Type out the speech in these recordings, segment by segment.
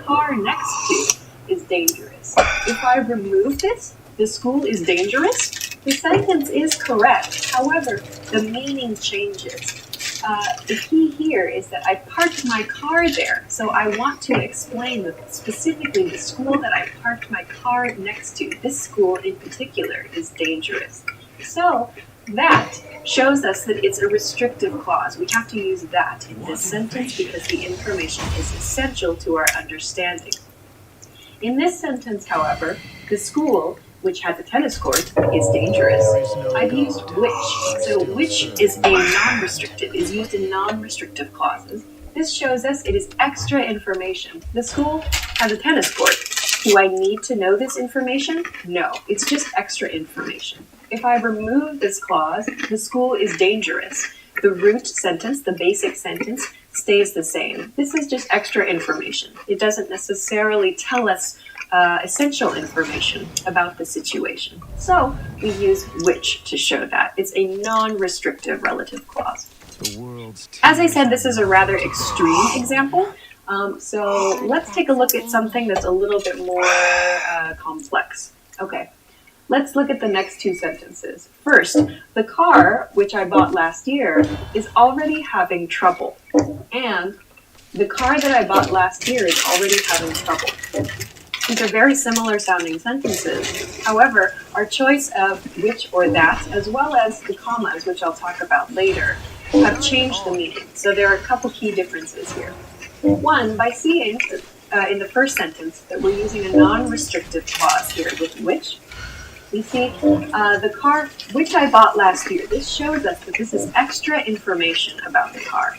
car next to is dangerous. If I remove this, the school is dangerous, the sentence is correct. However, the meaning changes. The key here is that I parked my car there, so I want to explain that specifically the school that I parked my car next to, this school in particular, is dangerous. So that shows us that it's a restrictive clause. We have to use that in this sentence because the information is essential to our understanding. In this sentence, however, the school, which has a tennis court, is dangerous. I've used which. So which is a non-restrictive, is used in non-restrictive clauses. This shows us it is extra information. The school has a tennis court. Do I need to know this information? No, it's just extra information. If I remove this clause, the school is dangerous. The root sentence, the basic sentence, stays the same. This is just extra information. It doesn't necessarily tell us essential information about the situation. So we use which to show that. It's a non-restrictive relative clause. As I said, this is a rather extreme example. So let's take a look at something that's a little bit more complex. Okay, let's look at the next two sentences. First, the car, which I bought last year, is already having trouble. And the car that I bought last year is already having trouble. These are very similar sounding sentences. However, our choice of which or that, as well as the commas, which I'll talk about later, have changed the meaning. So there are a couple key differences here. One, by seeing in the first sentence that we're using a non-restrictive clause here with which, we see the car which I bought last year. This shows us that this is extra information about the car.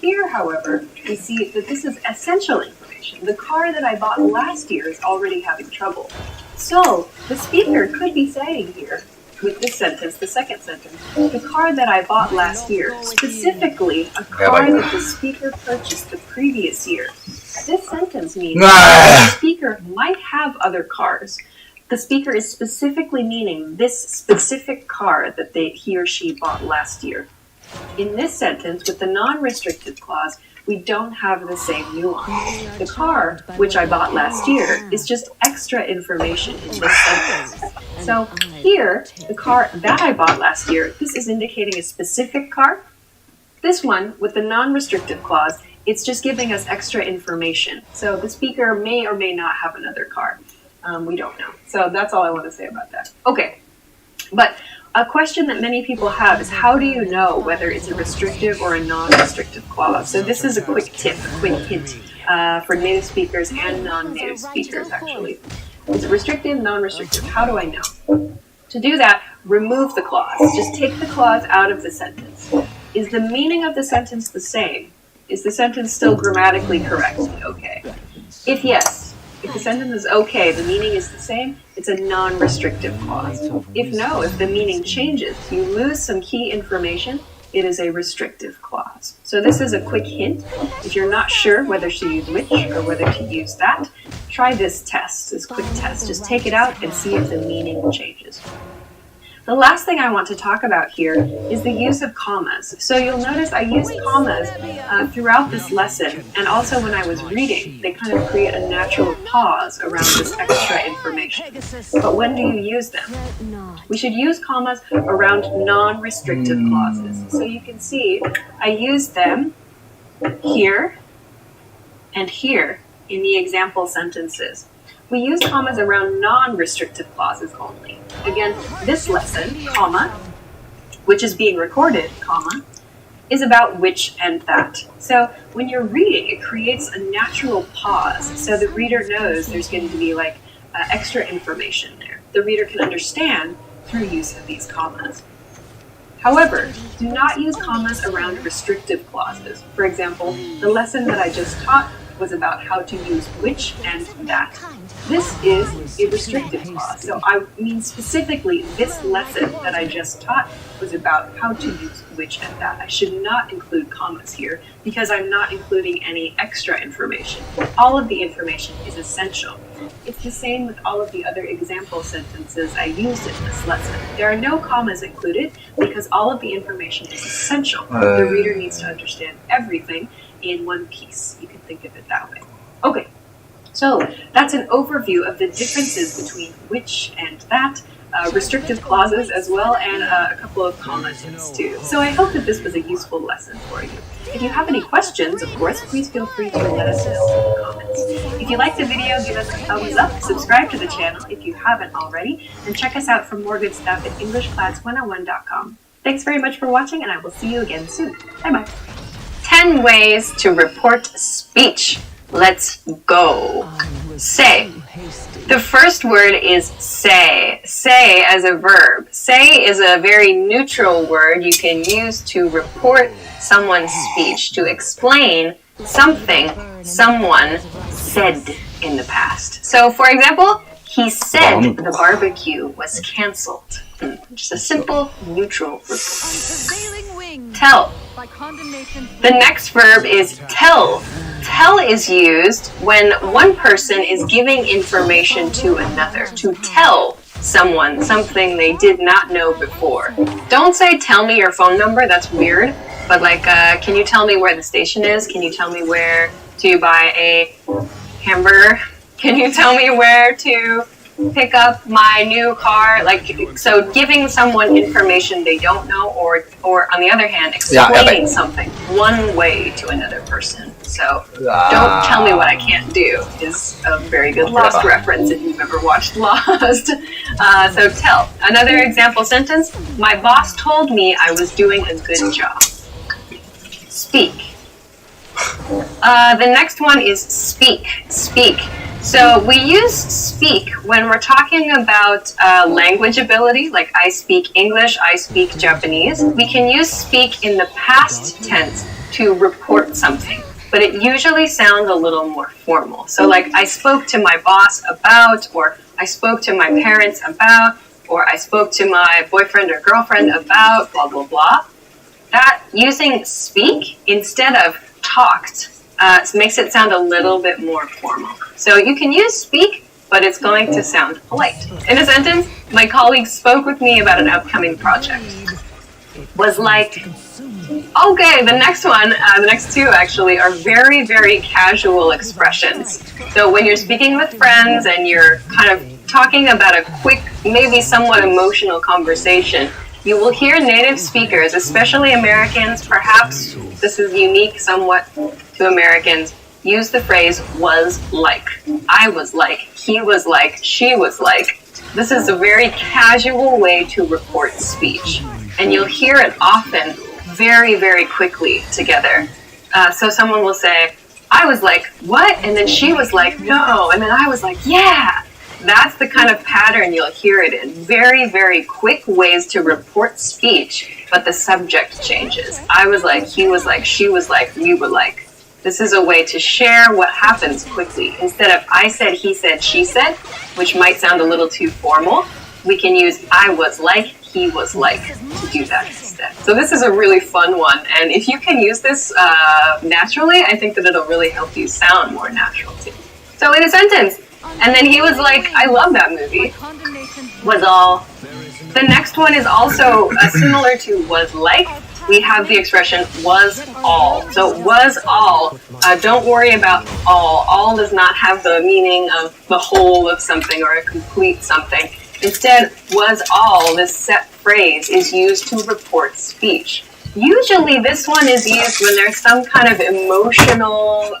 Here, however, we see that this is essential information. The car that I bought last year is already having trouble. So the speaker could be saying here, with this sentence, the second sentence, the car that I bought last year, specifically a car that the speaker purchased the previous year. This sentence means that the speaker might have other cars. The speaker is specifically meaning this specific car that he or she bought last year. In this sentence, with the non-restrictive clause, we don't have the same nuance. The car, which I bought last year, is just extra information in this sentence. So here, the car that I bought last year, this is indicating a specific car. This one, with the non-restrictive clause, it's just giving us extra information. So the speaker may or may not have another car. We don't know. So that's all I want to say about that. Okay, but a question that many people have is how do you know whether it's a restrictive or a non-restrictive clause? So this is a quick tip, a quick hint for native speakers and non-native speakers, actually. It's restrictive, non-restrictive. How do I know? To do that, remove the clause. Just take the clause out of the sentence. Is the meaning of the sentence the same? Is the sentence still grammatically correct? Okay. If yes, if the sentence is okay, the meaning is the same, it's a non-restrictive clause. If no, if the meaning changes, you lose some key information, it is a restrictive clause. So this is a quick hint. If you're not sure whether to use which or whether to use that, try this test, this quick test. Just take it out and see if the meaning changes. The last thing I want to talk about here is the use of commas. So you'll notice I used commas throughout this lesson, and also when I was reading, they kind of create a natural pause around this extra information. But when do you use them? We should use commas around non-restrictive clauses. So you can see I use them here and here in the example sentences. We use commas around non-restrictive clauses only. Again, this lesson, comma, which is being recorded, comma, is about which and that. So when you're reading, it creates a natural pause. So the reader knows there's going to be like extra information there. The reader can understand through use of these commas. However, do not use commas around restrictive clauses. For example, the lesson that I just taught was about how to use which and that. This is a restrictive clause. So I mean specifically this lesson that I just taught was about how to use which and that. I should not include commas here because I'm not including any extra information. All of the information is essential. It's the same with all of the other example sentences I used in this lesson. There are no commas included because all of the information is essential. The reader needs to understand everything in one piece. You can think of it that way. Okay, So that's an overview of the differences between which and that, restrictive clauses as well, and a couple of comments too. So I hope that this was a useful lesson for you. If you have any questions, of course, please feel free to let us know in the comments. If you liked the video, give us a thumbs up, subscribe to the channel if you haven't already, and check us out for more good stuff at EnglishClass101.com. Thanks very much for watching, and I will see you again soon. Bye-bye. 10 ways to report speech. Let's go. Say. The first word is say. Say as a verb. Say is a very neutral word you can use to report someone's speech, to explain something someone said in the past. So, for example, he said the barbecue was canceled. Just a simple, neutral report. Tell. The next verb is tell. Tell is used when one person is giving information to another, to tell someone something they did not know before. Don't say, tell me your phone number, that's weird, but like, can you tell me where the station is? Can you tell me where to buy a hamburger? Can you tell me where to pick up my new car? Like, so giving someone information they don't know, or on the other hand, explaining something one way to another person. So, don't tell me what I can't do is a very good Lost reference if you've ever watched Lost. So tell. Another example sentence, my boss told me I was doing a good job. Speak. The next one is speak. Speak. So we use speak when we're talking about language ability, like I speak English, I speak Japanese. We can use speak in the past tense to report something, but it usually sounds a little more formal. So like I spoke to my boss about, or I spoke to my parents about, or I spoke to my boyfriend or girlfriend about, blah, blah, blah. That using speak instead of talked makes it sound a little bit more formal. So you can use speak, but it's going to sound polite. In a sentence, my colleague spoke with me about an upcoming project. Was like, okay, the next one, the next two actually are very, very casual expressions. So when you're speaking with friends and you're kind of talking about a quick, maybe somewhat emotional conversation, you will hear native speakers, especially Americans, perhaps this is unique somewhat to Americans, use the phrase was like. I was like, he was like, she was like. This is a very casual way to report speech. And you'll hear it often very, very quickly together. So someone will say, I was like, what? And then she was like, no. And then I was like, yeah. That's the kind of pattern you'll hear it in. Very, very quick ways to report speech, but the subject changes. I was like, he was like, she was like, we were like. This is a way to share what happens quickly. Instead of I said, he said, she said, which might sound a little too formal, we can use I was like, he was like to do that instead. So this is a really fun one. And if you can use this naturally, I think that it'll really help you sound more natural too. So in a sentence, and then he was like, I love that movie, was all. The next one is also similar to was like. We have the expression was all. So was all. Don't worry about all. All does not have the meaning of the whole of something or a complete something. Instead, was all, this set phrase, is used to report speech. Usually this one is used when there's some kind of emotional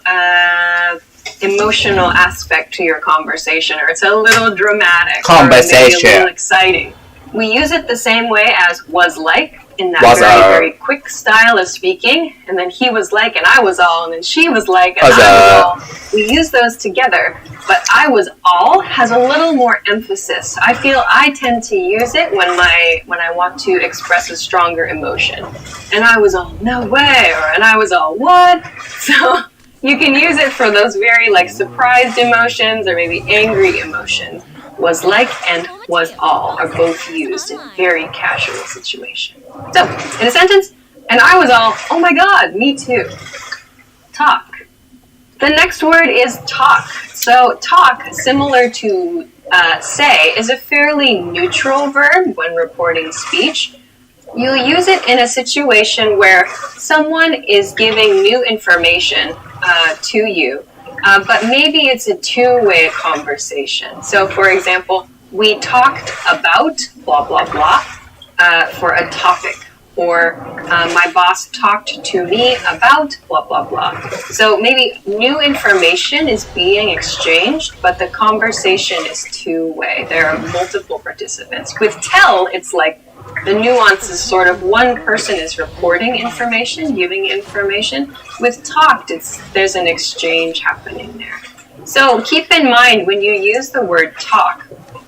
aspect to your conversation, or it's a little dramatic, or maybe a little exciting. We use it the same way as was like, in that very quick style of speaking, and then he was like, and I was all, and then she was like, and I was all. We use those together, but I was all has a little more emphasis. I feel I tend to use it when I want to express a stronger emotion. And I was all, no way, or and I was all, what? So you can use it for those very like surprised emotions or maybe angry emotions. Was like and was all are both used in very casual situations. So, in a sentence, and I was all, oh my god, me too. Talk. The next word is talk. So, talk, similar to say, is a fairly neutral verb when reporting speech. You'll use it in a situation where someone is giving new information to you, but maybe it's a two-way conversation. So, for example, we talked about blah, blah, blah for a topic. Or my boss talked to me about blah, blah, blah. So maybe new information is being exchanged, but the conversation is two-way. There are multiple participants. With tell, it's like the nuance is sort of one person is reporting information, giving information. With talked, there's an exchange happening there. So keep in mind when you use the word talk,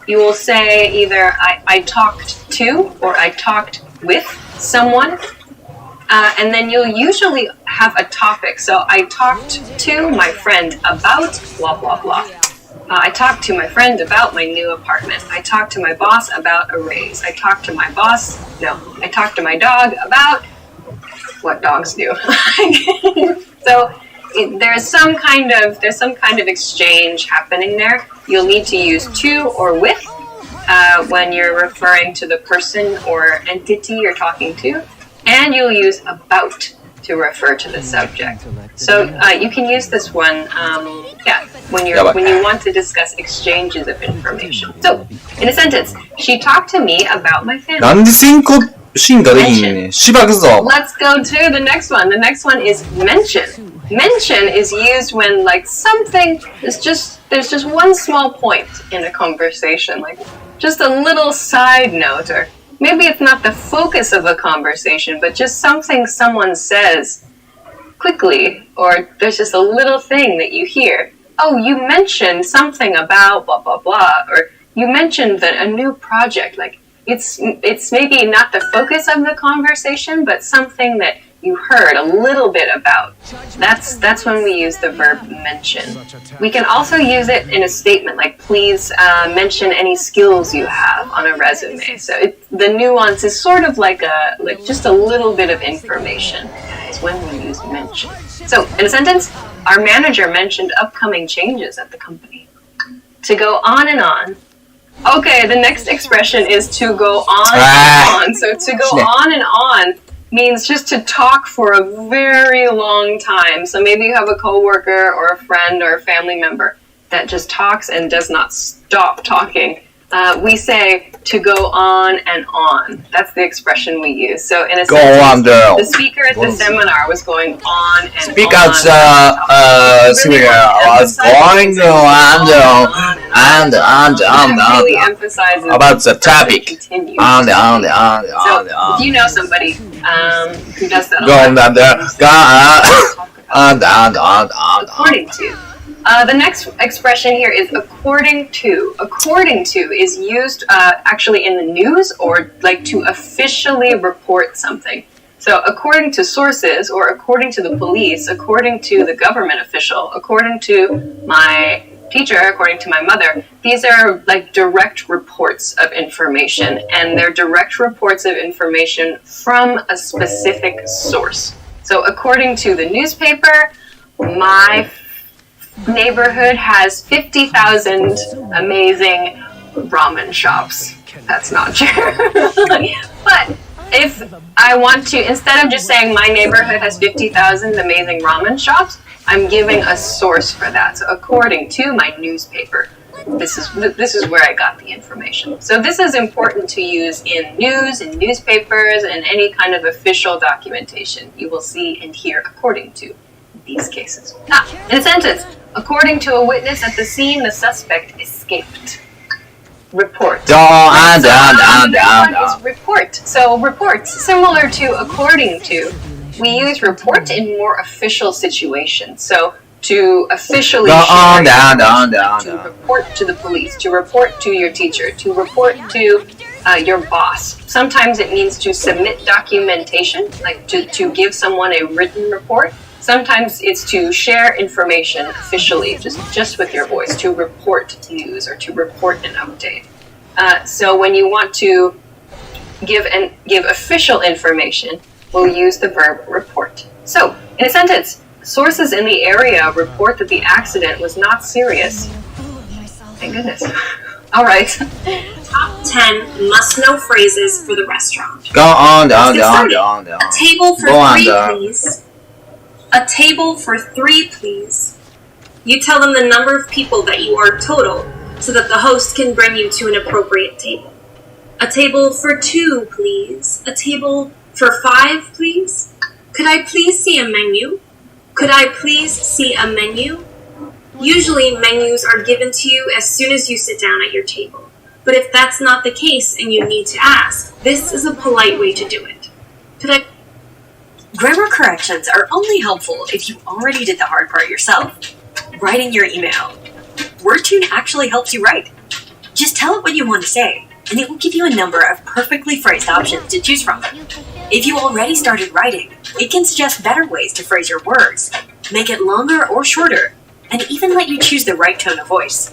you will say either I talked to or I talked with someone, and then you'll usually have a topic. So I talked to my friend about blah, blah, blah. I talked to my friend about my new apartment. I talked to my boss about a raise. I talked to my dog about what dogs do. So there's some kind of exchange happening there. You'll need to use to or with when you're referring to the person or entity you're talking to, and you'll use about to refer to the subject. So you can use this one, when you want to discuss exchanges of information. So in a sentence, she talked to me about my family. Mention. Let's go to the next one. The next one is mention. Mention is used when like something is there's just one small point in a conversation, like just a little side note, or maybe it's not the focus of a conversation, but just something someone says quickly, or there's just a little thing that you hear. Oh, you mentioned something about blah, blah, blah, or you mentioned that a new project, like it's maybe not the focus of the conversation, but something that you heard a little bit about. That's when we use the verb mention. We can also use it in a statement, like please mention any skills you have on a resume. So the nuance is sort of like just a little bit of information is when we use mention. So in a sentence, our manager mentioned upcoming changes at the company. To go on and on. Okay, the next expression is to go on and on. So to go on and on means just to talk for a very long time. So maybe you have a coworker or a friend or a family member that just talks and does not stop talking. We say to go on and on. That's the expression we use. So in a sentence, the speaker at the seminar was going on and on. Speaker was going on really emphasizes about the topic. On. So if you know somebody who does that, according to. The next expression here is according to. According to is used actually in the news or like to officially report something. So according to sources or according to the police, according to the government official, according to my teacher, according to my mother, these are like direct reports of information, and they're direct reports of information from a specific source. So according to the newspaper, my neighborhood has 50,000 amazing ramen shops. That's not true. But if I want to, instead of just saying my neighborhood has 50,000 amazing ramen shops, I'm giving a source for that. So according to my newspaper, this is where I got the information. So this is important to use in news, in newspapers, and any kind of official documentation. You will see and hear according to these cases. In a sentence, according to a witness at the scene, the suspect escaped. Report. Report. So report, similar to according to, we use report in more official situations. So to officially to report to the police, to report to your teacher, to report to your boss. Sometimes it means to submit documentation, like to give someone a written report. Sometimes it's to share information officially, just with your voice, to report news or to report an update. So when you want to give official information, we'll use the verb report. So, in a sentence, sources in the area report that the accident was not serious. Thank goodness. All right. Top 10 must-know phrases for the restaurant. Go on. A table for three, please. A table for three, please. You tell them the number of people that you are total so that the host can bring you to an appropriate table. A table for 2, please. A table for 5, please. Could I please see a menu? Could I please see a menu? Usually, menus are given to you as soon as you sit down at your table. But if that's not the case and you need to ask, this is a polite way to do it. Could I... Grammar corrections are only helpful if you already did the hard part yourself. Writing your email. WordTune actually helps you write. Just tell it what you want to say, and it will give you a number of perfectly phrased options to choose from. If you already started writing, it can suggest better ways to phrase your words, make it longer or shorter, and even let you choose the right tone of voice.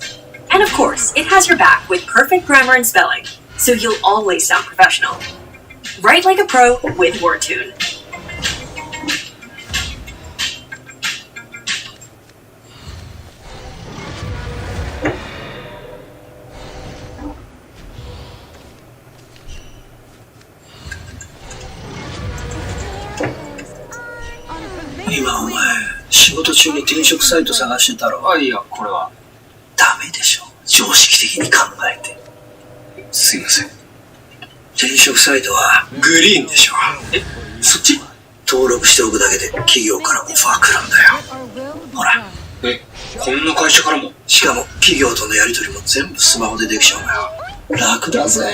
And of course, it has your back with perfect grammar and spelling, so you'll always sound professional. Write like a pro with WordTune.今お前仕事中に転職サイト探してたろ。いや、これは。ダメでしょ。常識的に考えて。すいません。転職サイトはグリーンでしょ。そっち？登録しておくだけで企業からオファー来るんだよ。ほら。こんな会社からも。しかも企業とのやり取りも全部スマホでできちゃうんだよ。楽だぜ。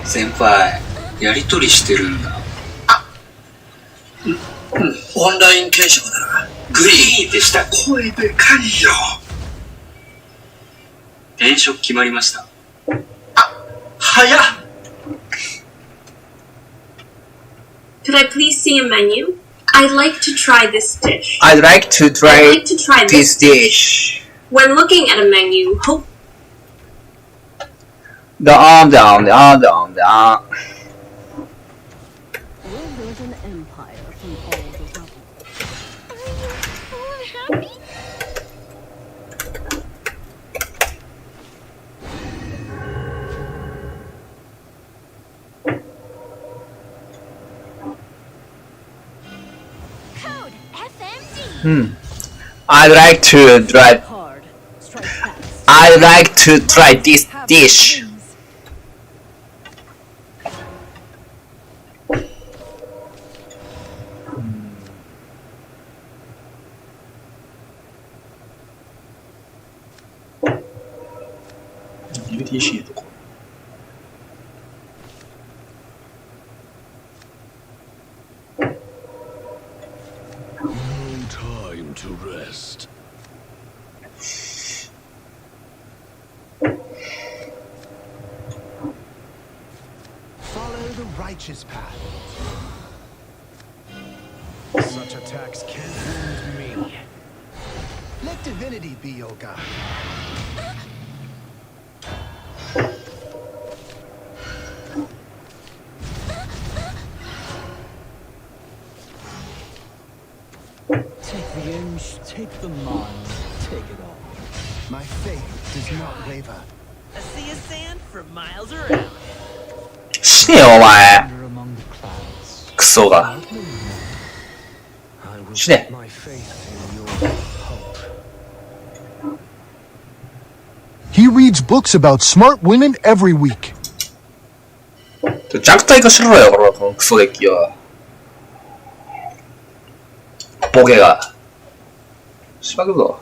先輩、やり取りしてるんだ。オンライン転職ならグリーンでした。声でかいよ。転職決まりました。早っ。 Could I please see a menu? I'd like to try this dish. I'd like to try I'd like to try this dish. When looking at a menu, hope Down. We'll build an empire from all the rubble. Are you happy? Code FMD. I'd like to try. Hard. Strike fast. I'd like to try this dish. UTC とこ。Time to rest. Follow the righteous path. Such attacks can't wound me. Let divinity be your guide. Take the inch, take the mile, take it all. My faith does not waver. A sea of sand for miles around. 死ねよお前。 Wander among the clouds. クソが。 I will 死ね。 put my faith in your hope. He reads books about smart women every week. 弱体化しろよ、このクソデッキは。ボケが。しばくぞ。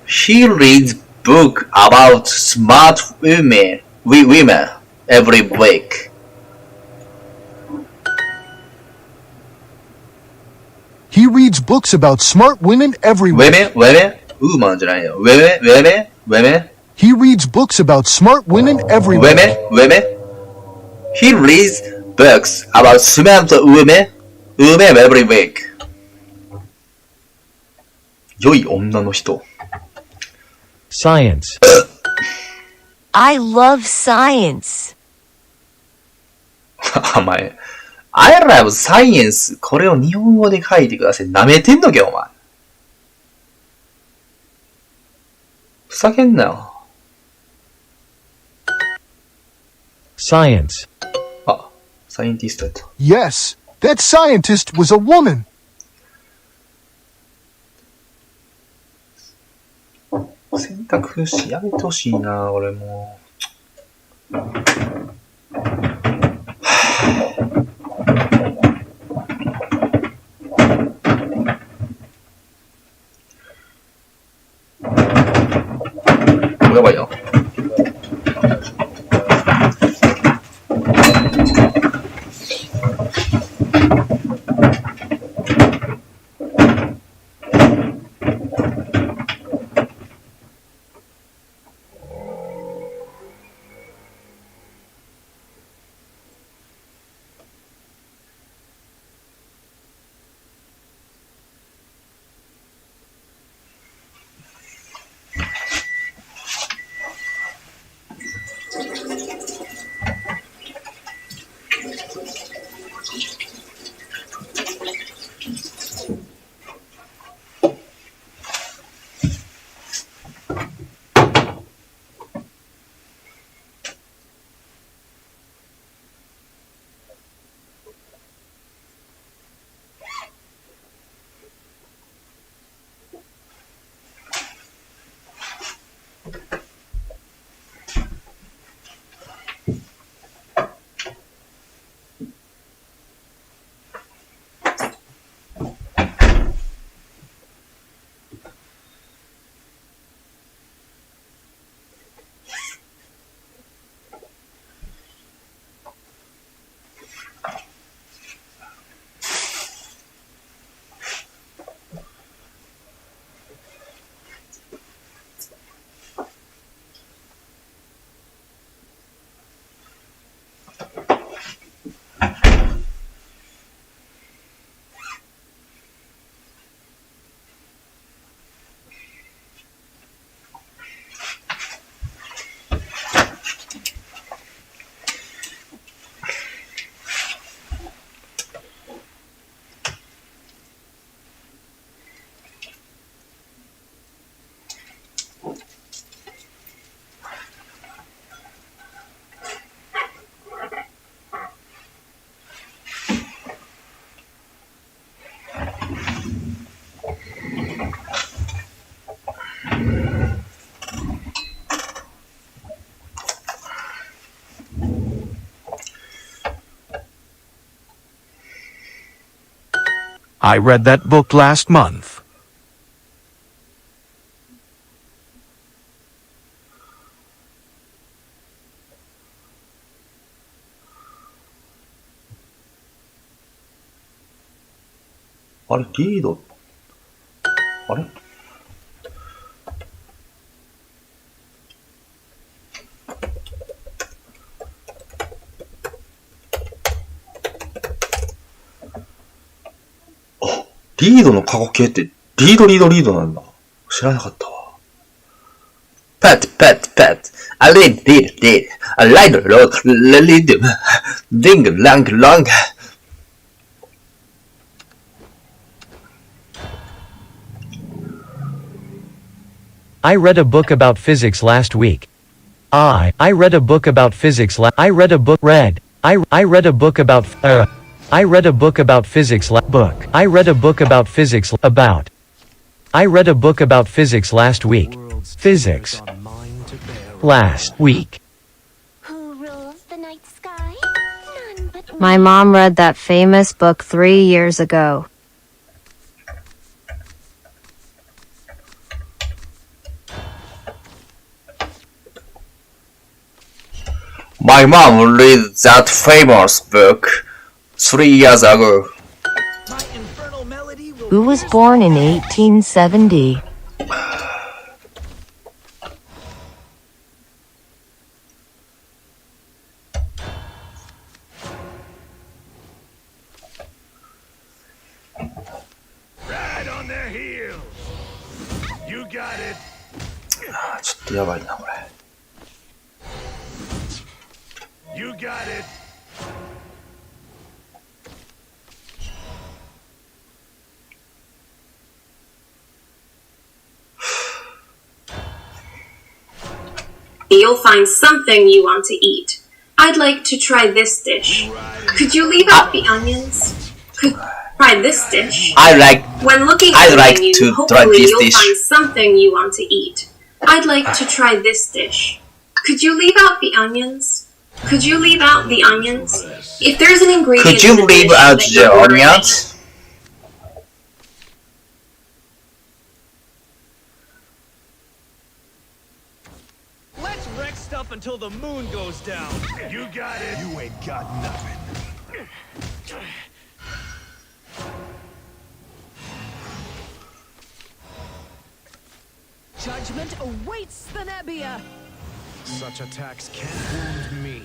He reads book about smart women every week. He reads books about smart women every week. women? ウーマンじゃないよ。women? He reads books about smart women every week. women? He reads books about smart women every week. 良い女の人。Science. I love science. お前。I love science. これを日本語で書いてください。舐めてんのけお前。ふざけんなよ。Science. あ、サイエンティストやった。Yes, that scientist was a woman. 選択肢やめてほしいな、俺もう。やばいよ。I read that book last month. Lied? What? Oh, リードの過去形ってリードなんだ。知らなかったわ。Pat. I read. I lied, ding, long. I read a book about physics last week. I read a book about physics I read a book about I read a book about physics I read a book about physics last week. Physics. Last week. My mom read that famous book 3 years ago. My mom read that famous book 3 years ago. Who was born in 1870? Right on their heels. You got it. ちょっとやばいなこれ。You got it. You'll find something you want to eat. I'd like to try this dish. Could you leave out the onions? Could try this dish. When looking at the menu, hopefully you'll find something you want to eat. I'd like to try this dish. Could you leave out the onions? Could you leave out the onions? If there's an ingredient Could you in the leave dish out that the you're ordering- onions? Let's wreck stuff until the moon goes down. You got it. You ain't got nothing. Judgment awaits the Nebbia. Such attacks can't wound me.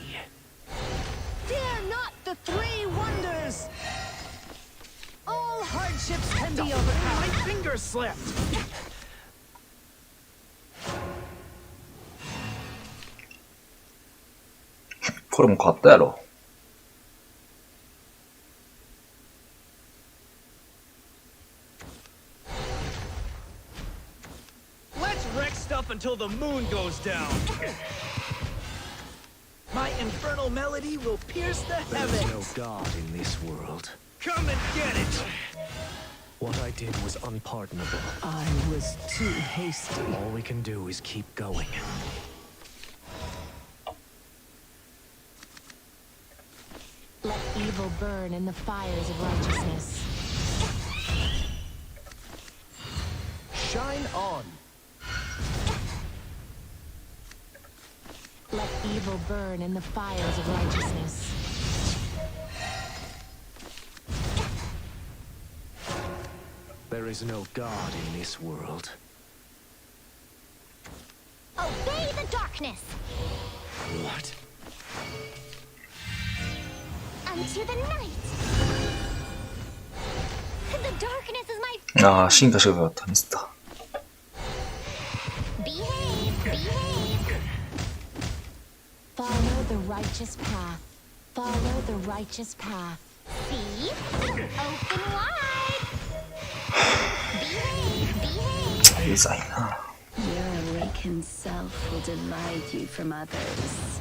Fear not the three wonders. All hardships can be overcome. My finger slipped. これも買ったやろ。Let's wreck stuff until the moon goes down. My infernal melody will pierce the heavens. There's no God in this world. Come and get it. What I did was unpardonable. I was too hasty. All we can do is keep going. Let evil burn in the fires of righteousness. Shine on. Let evil burn in the fires of righteousness. There is no God in this world. Obey the darkness! What? Unto the night! The darkness is my... ああ、進化しかかった。ミスった。Behave! Behave! Follow the righteous path. Follow the righteous path. See? Open wide! Behave! Behave! うざいな。 Your awakened self will divide you from others.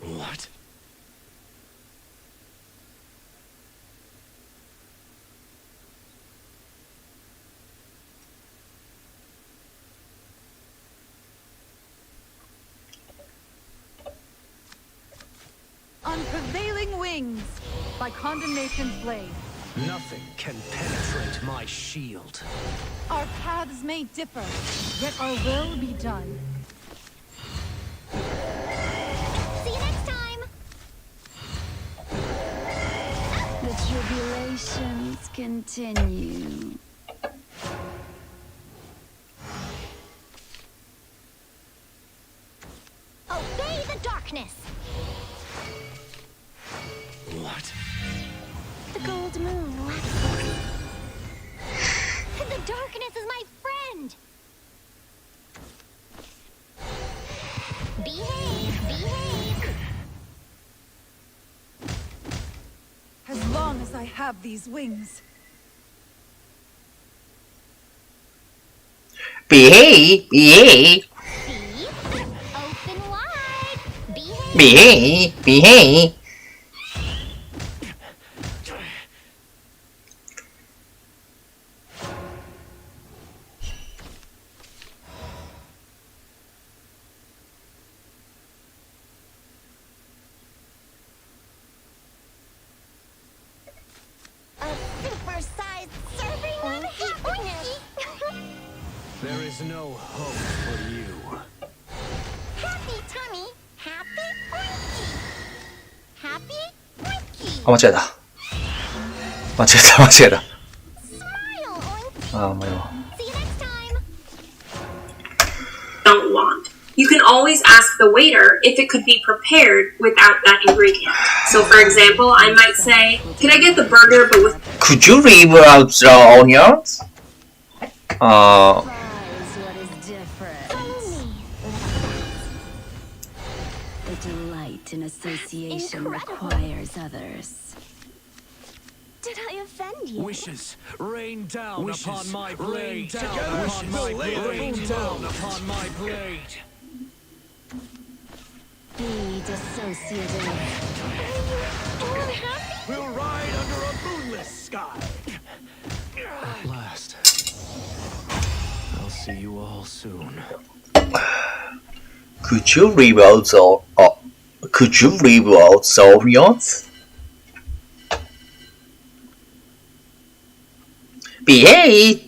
What? On prevailing wings, by condemnation's blade. Nothing can penetrate my shield. Our paths may differ, yet our will be done. See you next time! The tribulations continue. Obey the darkness! What? The gold moon waxes. The darkness is my friend! Behave! Behave! As long as I have these wings. Behave! Behave! See? Open wide! Behave! Behave! Behave! A super-sized serving of happiness! There is no hope for you. Happy tummy, happy oinky! Happy oinky! あ、間違えた。間違えた、間違えた。 Smile oinky! ああ、もういいわ。 See you next time! Don't want. You can always ask the waiter if it could be prepared without that ingredient. So for example, I might say, can I get the burger but with... Could you leave out the onions? What is different? The delight in association requires others. did I offend you? Wishes rain down upon my blade. Together, Upon my blade. Rain wishes down upon my blade. Be dissociative. We'll ride under a moonless sky. At last. I'll see you all soon. Could you leave out Sorians? Behave!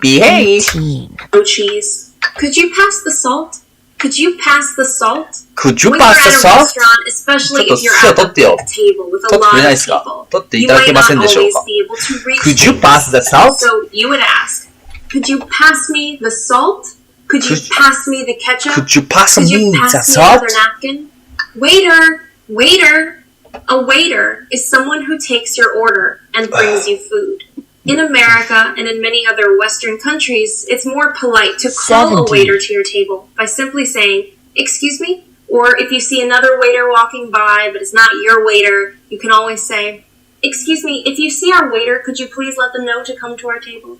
No cheese. Could you pass the salt? Could you pass the salt? Could you When pass the you're at a salt? restaurant, especially if you're ちょっ at と a 取ってよ。 big table with a 取ってく lot れないで of すか？ people, 取ってい you ただ might けま not せんでしょう always か？ be able to reach Could you things. pass the salt? So you would ask, could you pass me the salt? Could you pass me the ketchup? Could you pass Could me you the pass me salt? another napkin? Waiter! Waiter! A waiter is someone who takes your order and brings you food. In America and in many other Western countries, it's more polite to call 70. a waiter to your table by simply saying, "Excuse me?" Or if you see another waiter walking by but it's not your waiter, you can always say, "Excuse me, if you see our waiter, could you please let them know to come to our table?"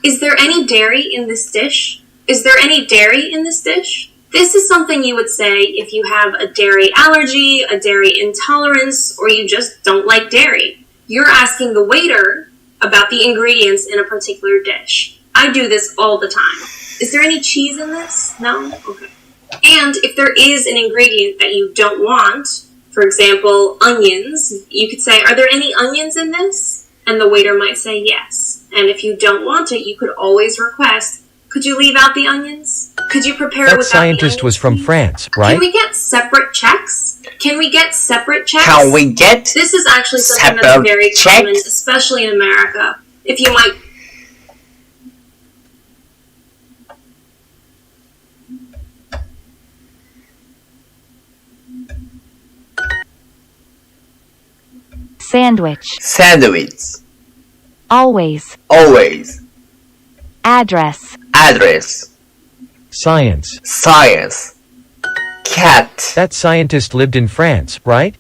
Is there any dairy in this dish? Is there any dairy in this dish? This is something you would say if you have a dairy allergy, a dairy intolerance, or you just don't like dairy. You're asking the waiter about the ingredients in a particular dish. I do this all the time. Is there any cheese in this? No? Okay. And if there is an ingredient that you don't want, for example, onions, you could say, "Are there any onions in this?" And the waiter might say yes. And if you don't want it, you could always request, "Could you leave out the onions? Could you prepare That without the scientist was onions, from please? France, Can right? we get separate checks? Can we get separate checks? Can we get This is actually something that's separate very common, checks? especially in America. If you might... Sandwich. Sandwich. Always. Always. Address. Address. Science. Science. Cat. That scientist lived in France, right?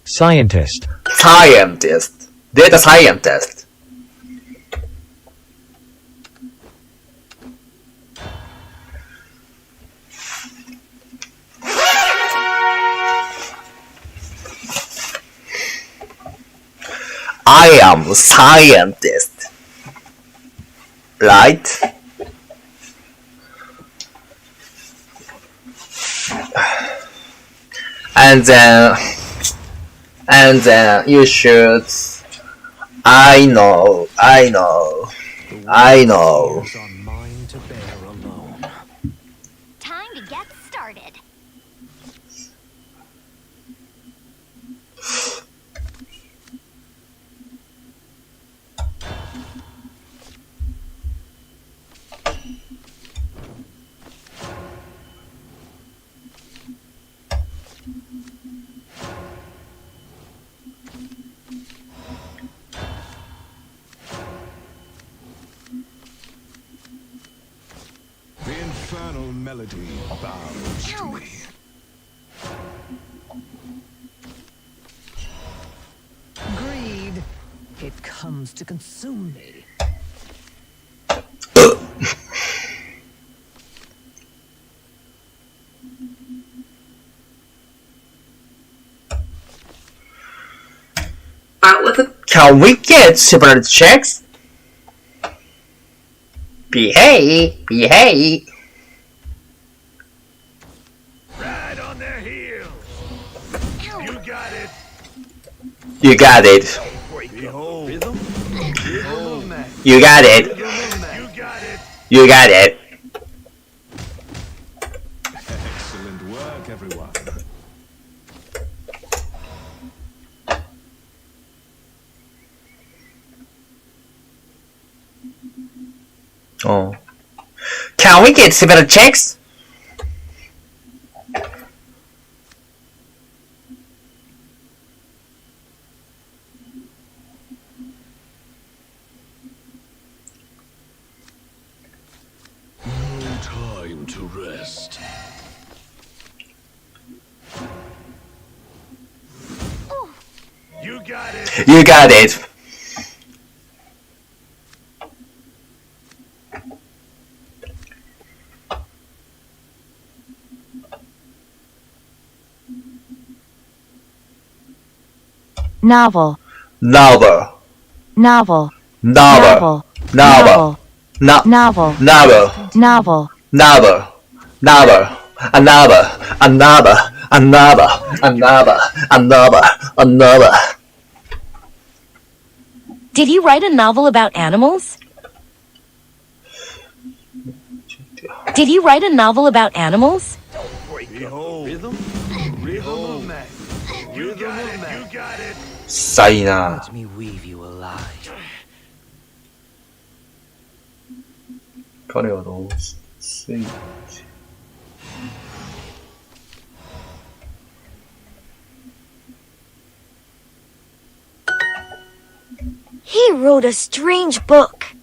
Scientist. Scientist. Data scientist. I am a scientist. Right? And then you should. I know. Time to get started. The infernal melody bows to me. Greed. It comes to consume me. Can we get separate checks? Behave. Ride on their heels. You got it. You got it. Behold. You got it. You got it. Excellent work, everyone. Oh. Can we get separate checks? No time to rest. You got it! Novel. Novel. Novel. Novel. Novel. Novel. Novel. Novel. Novel. Novel. A novel. A novel. A novel. A novel. A novel. A novel. Did he write a novel about animals? Did he write a novel about animals? You got it. さいな。 Let me weave you a lie. 彼はどうせい。 He wrote a strange book.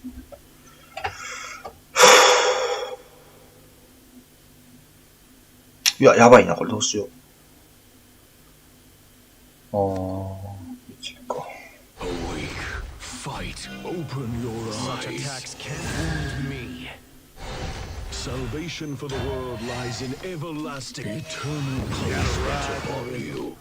いや、やばいな、これどうしよう。Awake. Fight. Open your Such eyes. attacks can't wound me. Salvation for the world lies in everlasting, eternal punishment upon you.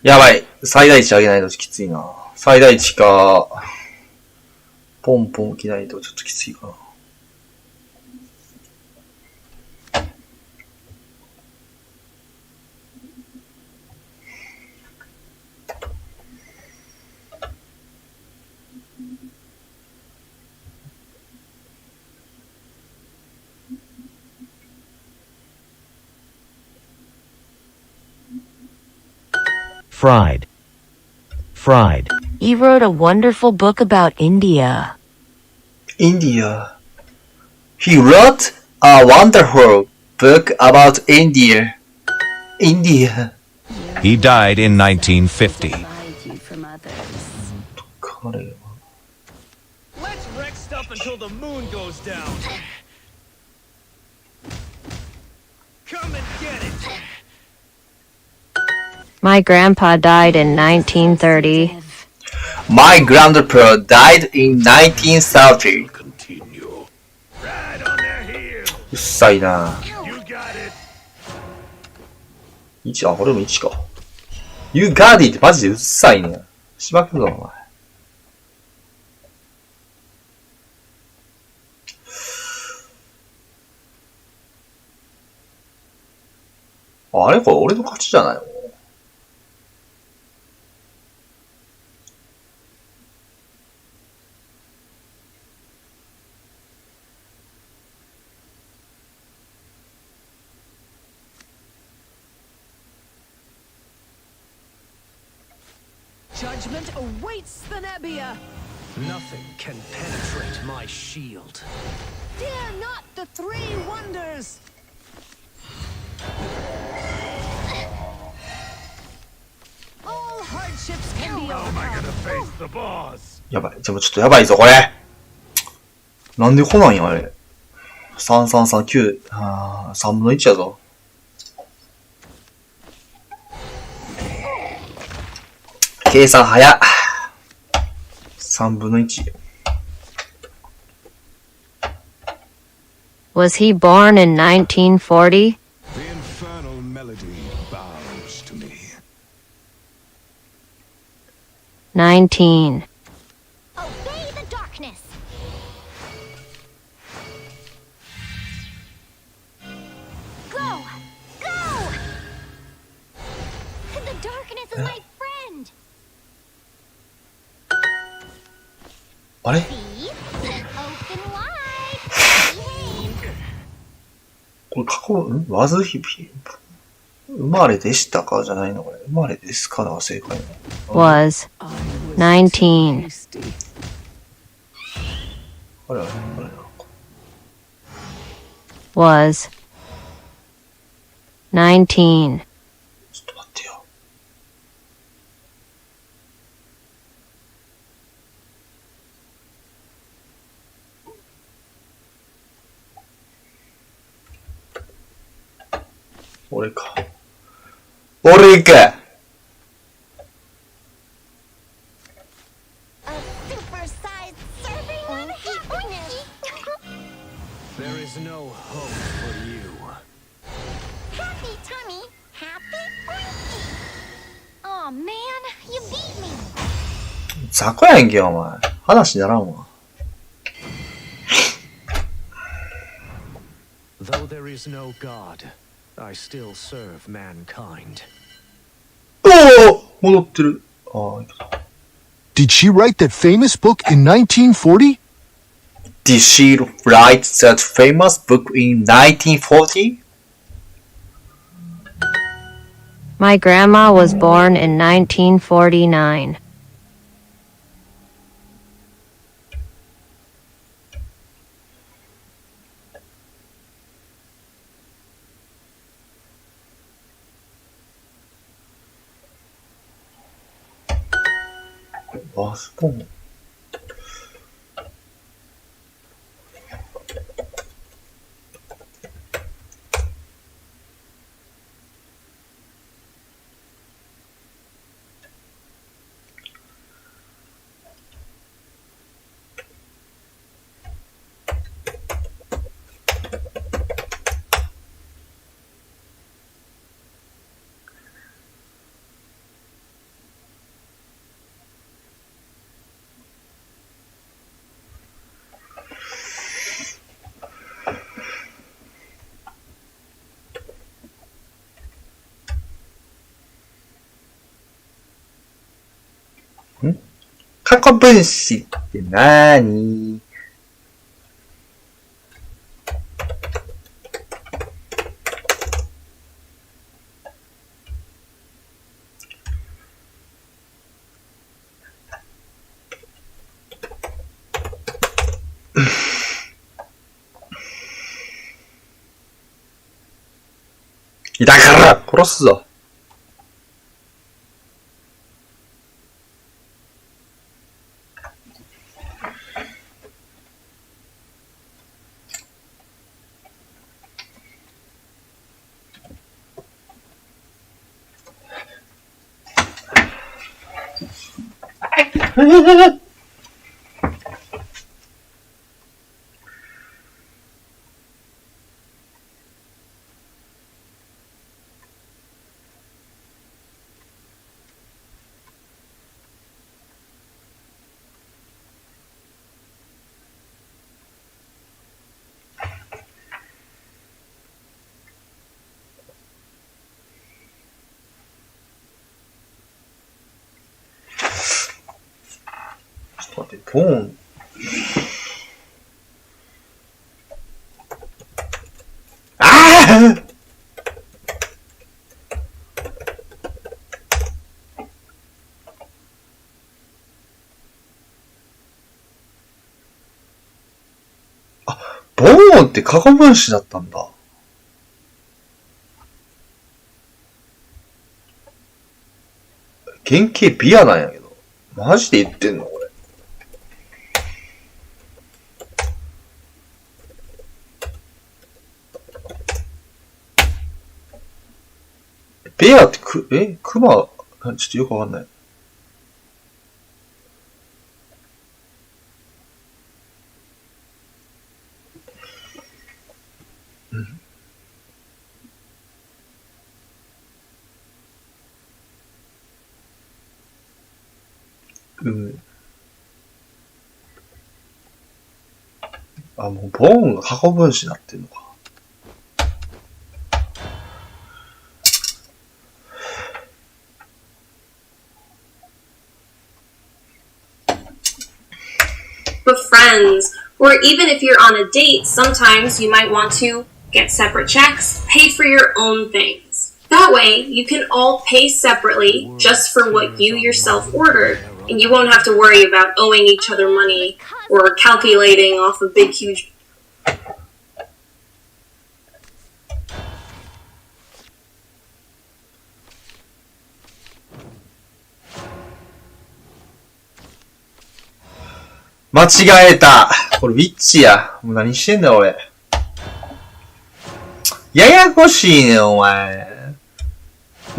やばい。最大値上げないときついな。最大値か、ポンポン着ないとちょっときついかな。Fried. Fried. He wrote a wonderful book about India. India. He wrote a wonderful book about India. India. He died in 1950. Let's wreck stuff until the moon goes down. Come and get it. My grandpa died in 1930. My grandpa died in 1930. うっさいな。1、あ、これも1か。You got it ってマジでうっさいね。しばくぞ、お前。あれこれ俺の勝ちじゃないのJudgment awaits the Nebbia. Nothing can penetrate my shield. Dare not the three wonders. All hardships can be How am I gonna overcome. face the boss? やばい。でもちょっとやばいぞ、これ。なんで来ないんや、あれ。3339。3分の1やぞ。計算早っ。3分の1。Was he born in 1940? The infernal melody bows to me. 19. Obey the darkness. Go! Go! The darkness is my friend. あれ See? Open wide. Behave. これ過去、was he 生まれでしたかじゃないのこれ。生まれですかが正解なの。Was 19. あれあれあれ Was 19. ちょっと待ってよ。俺か。俺か。There is no hope for you. Happy tummy, happy oinky. Oh man, you beat me. 雑魚やんけよ、お前。話にならんわ。Though there is no God, I still serve mankind. おお戻ってる。ああ、いいけど。Did she write that famous book in 1940? Did she write that famous book in 1940? My grandma was born in 1949. 와, 스폰. 응? 過去分子ってなーに？だから殺すぞ。ちょっと待って、ボーン。ああ！あ、ボーンって過去分子だったんだ。原型ビアなんやけど。マジで言ってんのこれ。ベアってクマ、ちょっとよくわかんない。あ、もうボーンが過去分子になってんのか。With friends, or even if you're on a date, sometimes you might want to get separate checks, pay for your own things. That way, you can all pay separately just for what you yourself ordered, and you won't have to worry about owing each other money or calculating off a big, huge... 間違えた。これウィッチや。もう何してんだよ俺。ややこしいねお前。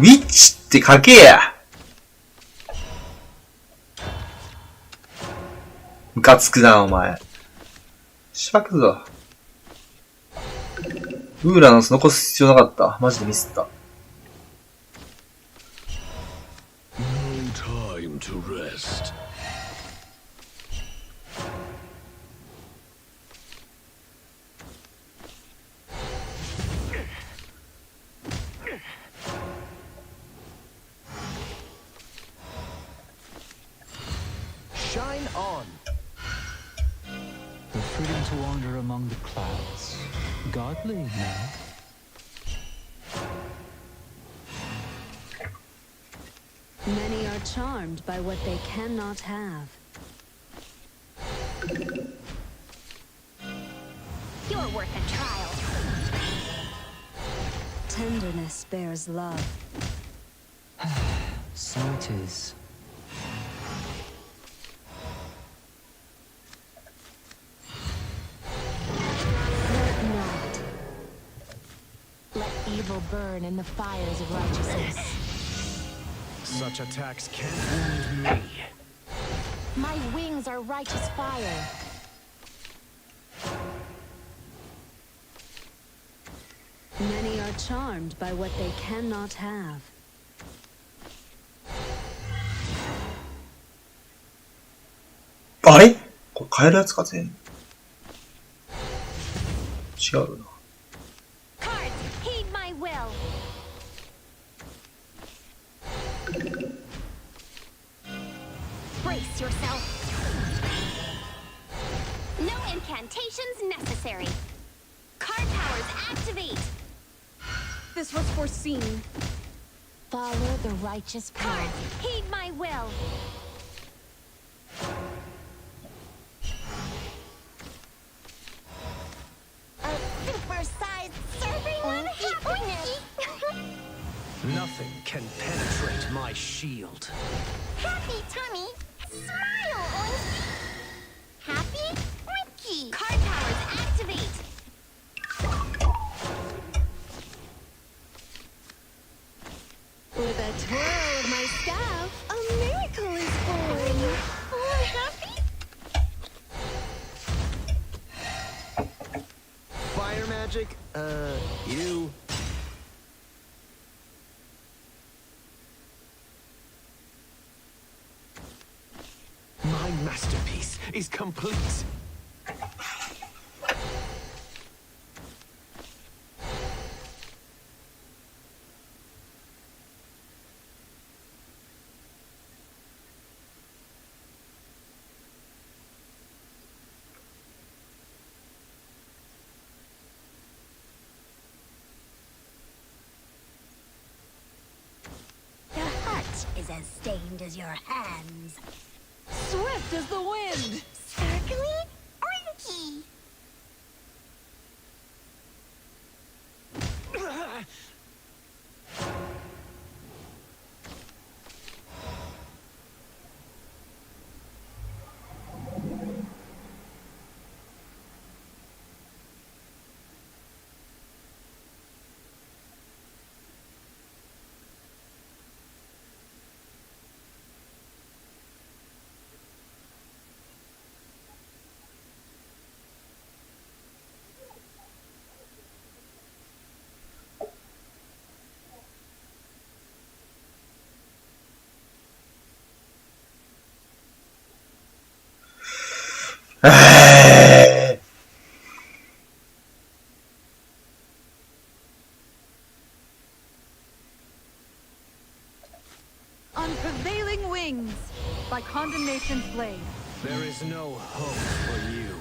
ウィッチって書けや。ムカつくなお前。しばくぞ。ウーラの残す必要なかった。マジでミスった。No time to rest. Shine on. The freedom to wander among the clouds. Godly now. Many are charmed by what they cannot have. You're worth a trial. Tenderness bears love. So it is. Let not. Let evil burn in the fires of righteousness. Such attacks can't wound me. My wings are righteous fire. Many are charmed by what they cannot have. あれこれ変えるやつか全員。違うな。Cards, heed my will. Brace yourself. No incantations necessary. Card powers activate. This was foreseen. Follow the righteous path. Cards, heed my will. A super-sized serving of happiness. Nothing can penetrate my shield. Happy tummy, smile, Oinky. Happy, Oinky. Card powers activate. With a twirl of my staff, a miracle is born. Oh, happy? Fire magic? You. My masterpiece is complete. The hut is as stained as your hands. Swift as the wind. Sparkly, Oinky. On prevailing wings, by condemnation's blade. There is no hope for you.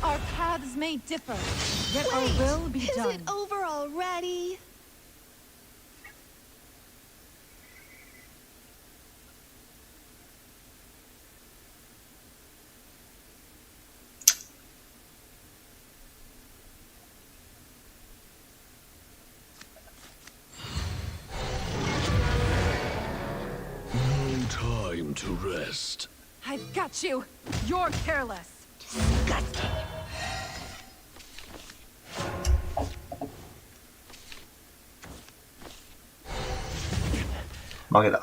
Our paths may differ, yet our will be done. Is it over already? No time to rest. I've got you. You're careless. Disgusting. 負けた。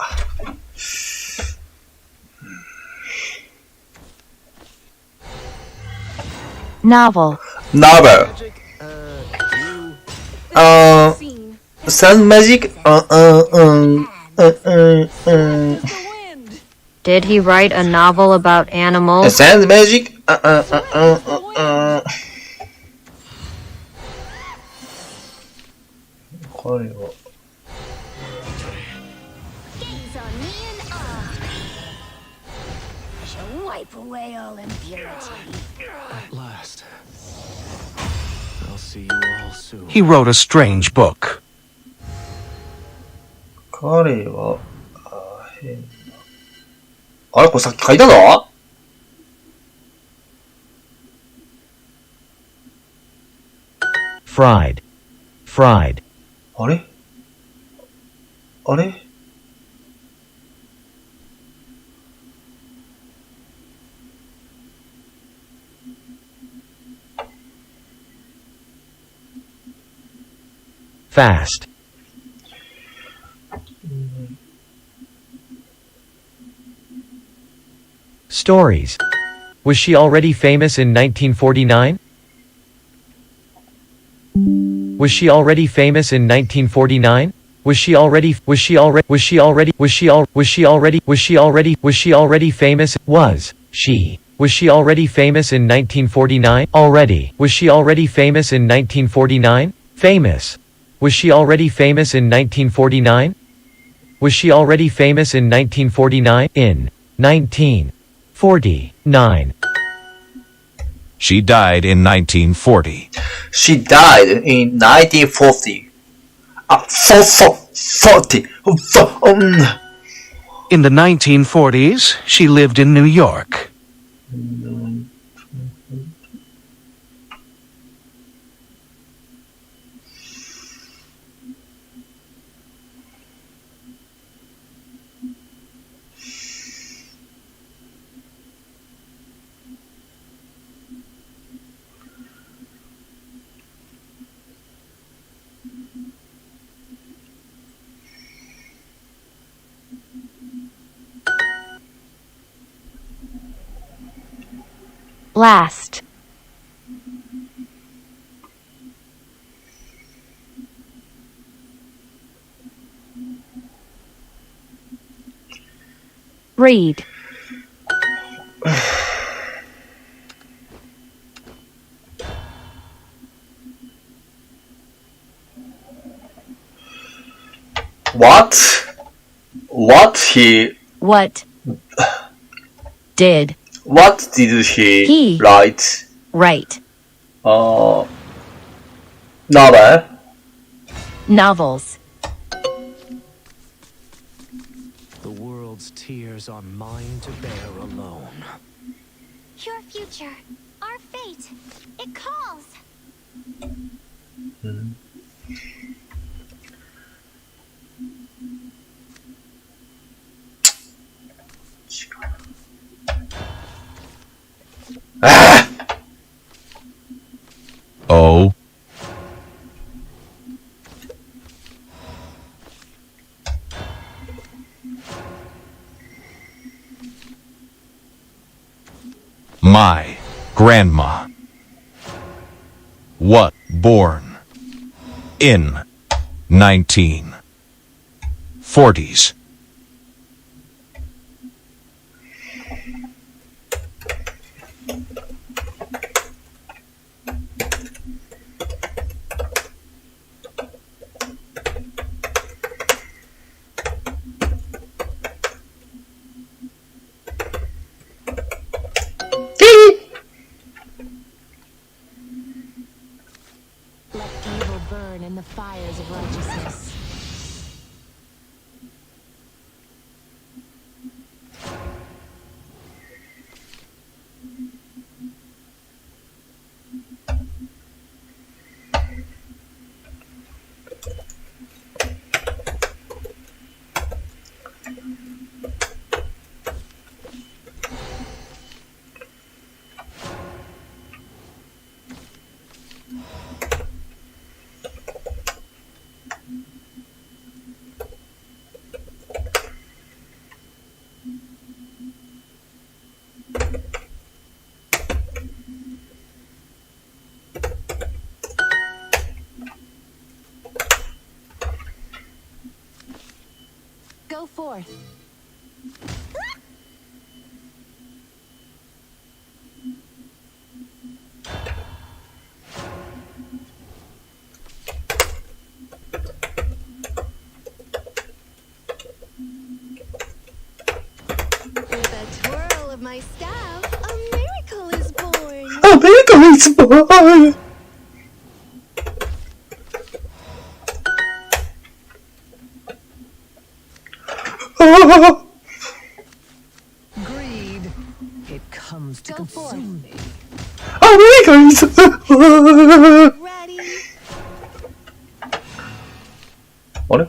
Novel. Novel. Sound magic? Did he write a novel about animals? Sound magic? Wipe away all impurity. At last. I'll see you all soon. He wrote a strange book. 彼は、変な。あれこれさっき書いたの？ Fried. Fried. あれ？あれ？ Fast. Stories. Was she already famous in 1949? Was she already famous in 1949? Was she already famous? Was she already famous in 1949? Already. Was she already famous in 1949? Famous. Was she already famous in 1949? Was she already famous in 1949? In 1949. She died in 1940. She died in 1940. 40. In the 1940s, she lived in New York. Last. Read. What he... What did What did he write? Write. Novel? Novels. The world's tears are mine to bear alone. Your future, our fate, it calls. Oh. My grandma. What born in 1940s. Let evil burn in the fires of righteousness. forth. With a twirl of my staff, a miracle is born. A miracle is born! Greed. It comes to consume me. A miracle is born! あれ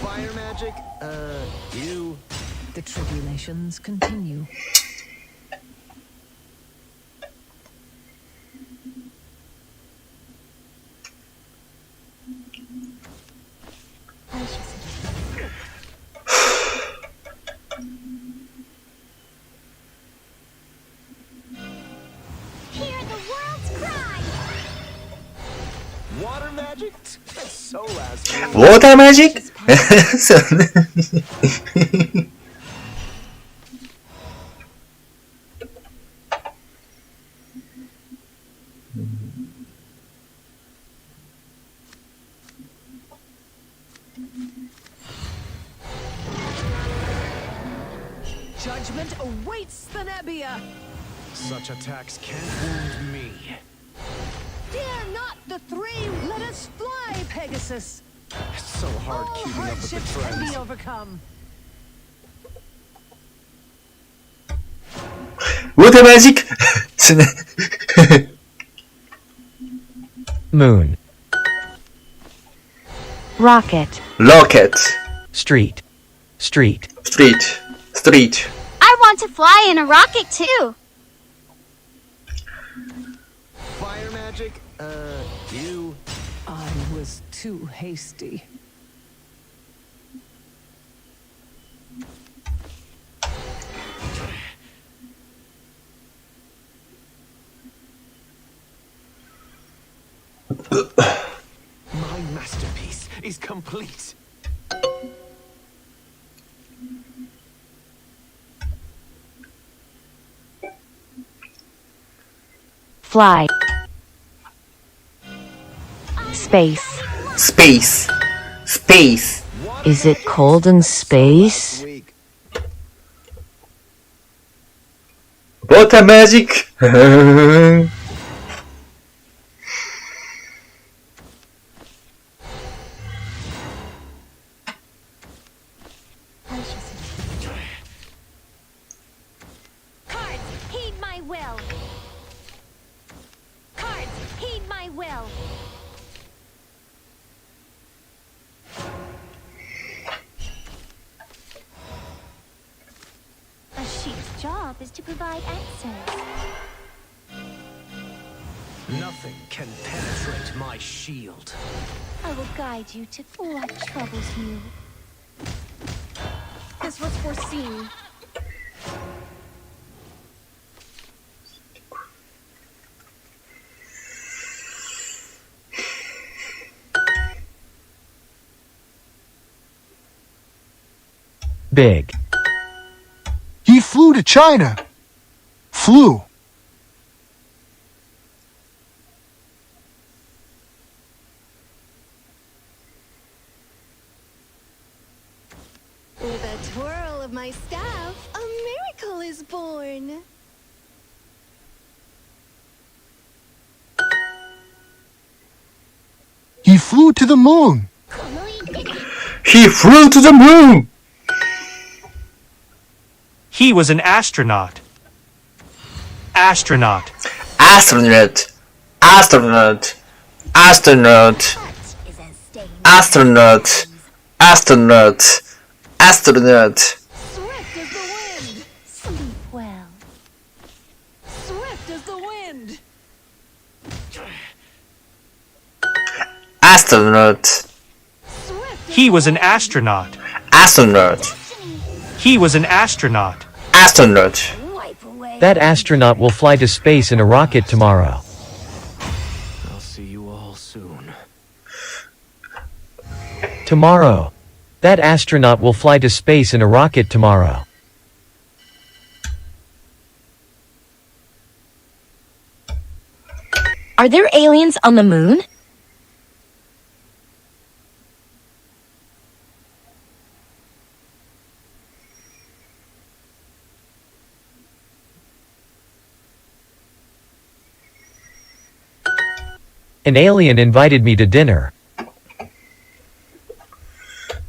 Fire magic? You. The tribulations continue. Hear the world's cry! Water magic? That's so last minute. Water magic? そうね。Judgment awaits the Nebbia. Such attacks can't wound me. Fear not the three. Let us fly, Pegasus. It's so hard All keeping up with the hardships can trends. be overcome. Water magic? ですね。 Moon. Rocket. Rocket. Street. Street. Street. Street. I want to fly in a rocket too. Fire magic? You. I was too hasty. My masterpiece is complete. Fly. Space. Space. Space. Is it cold in space? Water magic. Cards, heed my will. Cards, heed my will. A sheep's job is to provide answers. Nothing can penetrate my shield. I will guide you to what troubles you. This was foreseen. Big. He flew to China. Flew. With a twirl of my staff, a miracle is born. He flew to the moon. He flew to the moon. He was an astronaut. Astronaut. Astronaut. Astronaut. Astronaut. Astronaut. Astronaut. Astronaut. Swift as the wind. Sleep well. Swift as the wind. Astronaut. Swift He was an astronaut. Astronaut. He was an astronaut. Astronaut. That astronaut will fly to space in a rocket tomorrow. I'll see you all soon. Tomorrow. That astronaut will fly to space in a rocket tomorrow. Are there aliens on the moon? An alien invited me to dinner.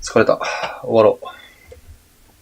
疲れた。終わろう。